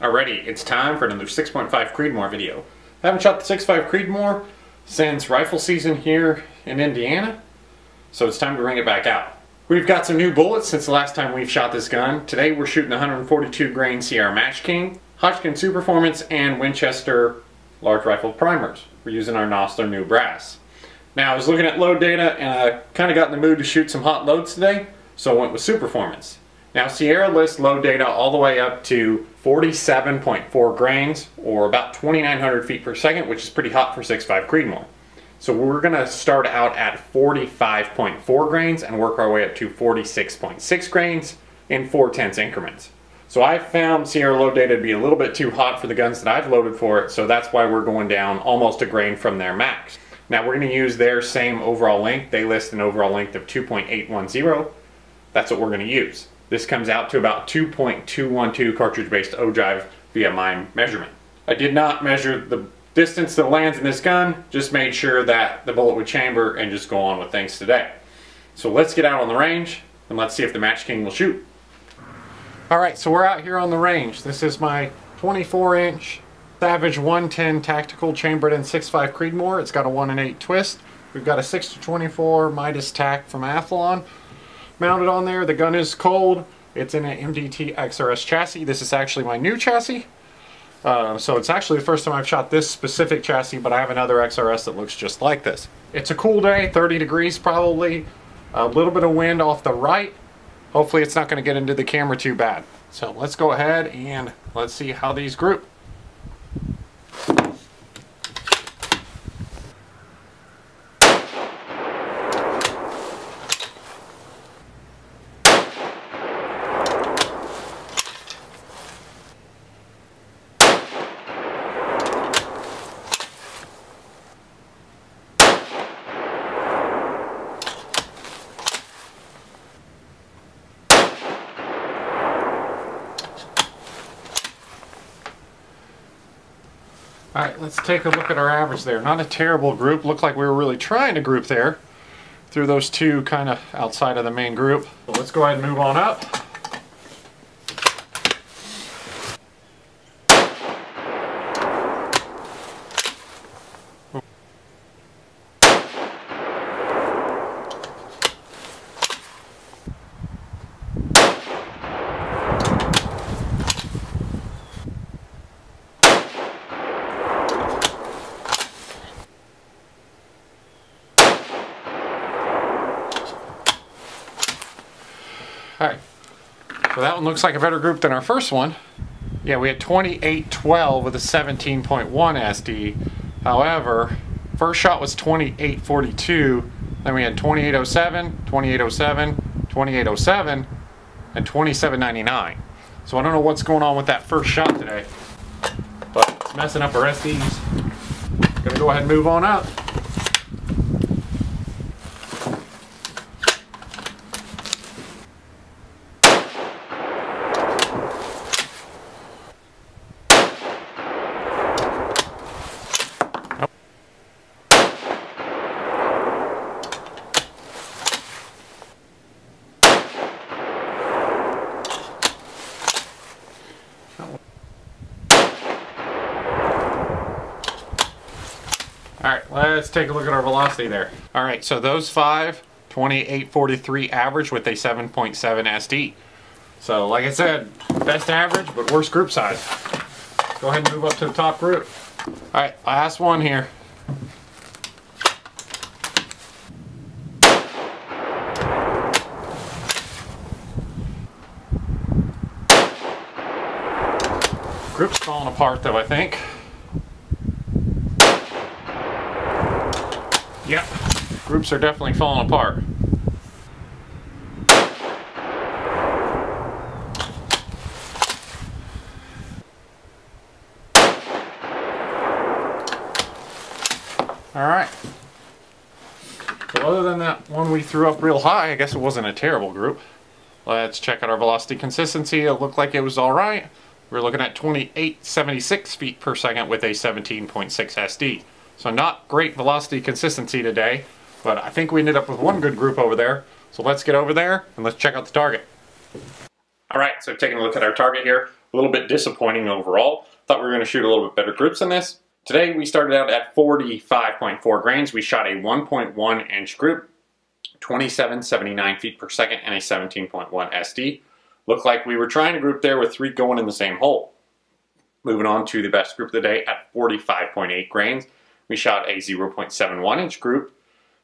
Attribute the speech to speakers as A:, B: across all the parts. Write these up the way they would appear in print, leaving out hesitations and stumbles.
A: Alrighty, it's time for another 6.5 Creedmoor video. I haven't shot the 6.5 Creedmoor since rifle season here in Indiana, so it's time to bring it back out. We've got some new bullets since the last time we've shot this gun. Today we're shooting 142 grain Sierra Match King, Hodgon Superformance, and Winchester large rifle primers. We're using our Nosler new brass. Now I was looking at load data and I kind of got in the mood to shoot some hot loads today, so I went with Superformance. Now Sierra lists load data all the way up to 47.4 grains, or about 2,900 feet per second, which is pretty hot for 6.5 Creedmoor. So we're going to start out at 45.4 grains and work our way up to 46.6 grains in 4/10 increments. So I found Sierra load data to be a little bit too hot for the guns that I've loaded for it, so that's why we're going down almost a grain from their max. Now we're going to use their same overall length. They list an overall length of 2.810. That's what we're going to use. This comes out to about 2.212 cartridge-based ogive via my measurement. I did not measure the distance that lands in this gun, just made sure that the bullet would chamber and just go on with things today. So let's get out on the range and let's see if the Match King will shoot. Alright, so we're out here on the range. This is my 24-inch Savage 110 Tactical chambered in 6.5 Creedmoor. It's got a 1-8 twist. We've got a 6-24 Midas tack from Athlon mounted on there. The gun is cold. It's in an MDT XRS chassis. This is actually my new chassis. So it's actually the first time I've shot this specific chassis, but I have another XRS that looks just like this. It's a cool day, 30 degrees probably. A little bit of wind off the right. Hopefully it's not going to get into the camera too bad. So let's go ahead and let's see how these group. Alright, let's take a look at our average there. Not a terrible group. Looked like we were really trying to group there through those two kind of outside of the main group. So let's go ahead and move on up. Alright, so that one looks like a better group than our first one. Yeah, we had 2812 with a 17.1 SD. However, first shot was 2842. Then we had 2807, 2807, 2807, and 2799. So I don't know what's going on with that first shot today, but it's messing up our SDs. Gonna go ahead and move on up. Alright, let's take a look at our velocity there. Alright, so those 2843 average with a 7.7 SD. So like I said, best average, but worst group size. Let's go ahead and move up to the top group. Alright, last one here. Group's falling apart though, I think. Yep, groups are definitely falling apart. Alright. So other than that one we threw up real high, I guess it wasn't a terrible group. Let's check out our velocity consistency. It looked like it was alright. We're looking at 2876 feet per second with a 17.6 SD. So not great velocity consistency today, but I think we ended up with one good group over there. So let's get over there and let's check out the target. Alright, so taking a look at our target here. a little bit disappointing overall. Thought we were going to shoot a little bit better groups than this. Today we started out at 45.4 grains. We shot a 1.1 inch group, 2779 feet per second, and a 17.1 SD. Looked like we were trying to group there with 3 going in the same hole. Moving on to the best group of the day at 45.8 grains. We shot a 0.71 inch group,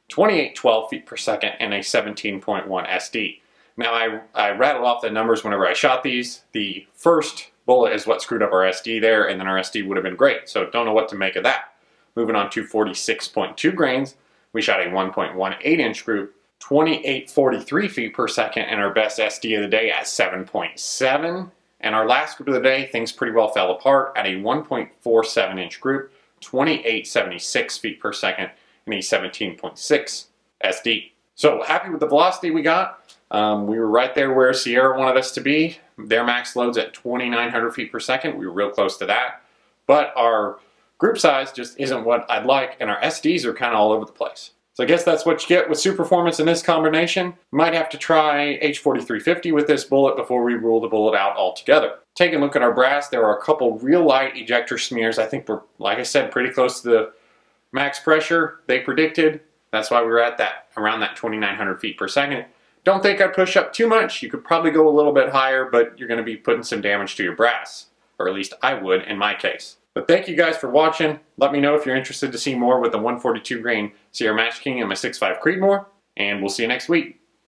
A: 2812 feet per second, and a 17.1 SD. Now I rattled off the numbers whenever I shot these. The first bullet is what screwed up our SD there, and then our SD would have been great, so don't know what to make of that. Moving on to 46.2 grains, we shot a 1.18 inch group, 2843 feet per second, and our best SD of the day at 7.7. And our last group of the day, things pretty well fell apart at a 1.47 inch group, 2876 feet per second, and a 17.6 SD. So happy with the velocity we got. We were right there where Sierra wanted us to be. Their max loads at 2,900 feet per second. We were real close to that. But our group size just isn't what I'd like, and our SDs are kind of all over the place. So I guess that's what you get with Superformance in this combination. Might have to try H4350 with this bullet before we rule the bullet out altogether. Taking a look at our brass, there are a couple real light ejector smears. I think we're, like I said, pretty close to the max pressure they predicted. That's why we were at that, around that 2,900 feet per second. Don't think I'd push up too much. You could probably go a little bit higher, but you're going to be putting some damage to your brass. Or at least I would in my case. But thank you guys for watching. Let me know if you're interested to see more with the 142 grain Sierra Match King and my 6.5 Creedmoor. And we'll see you next week.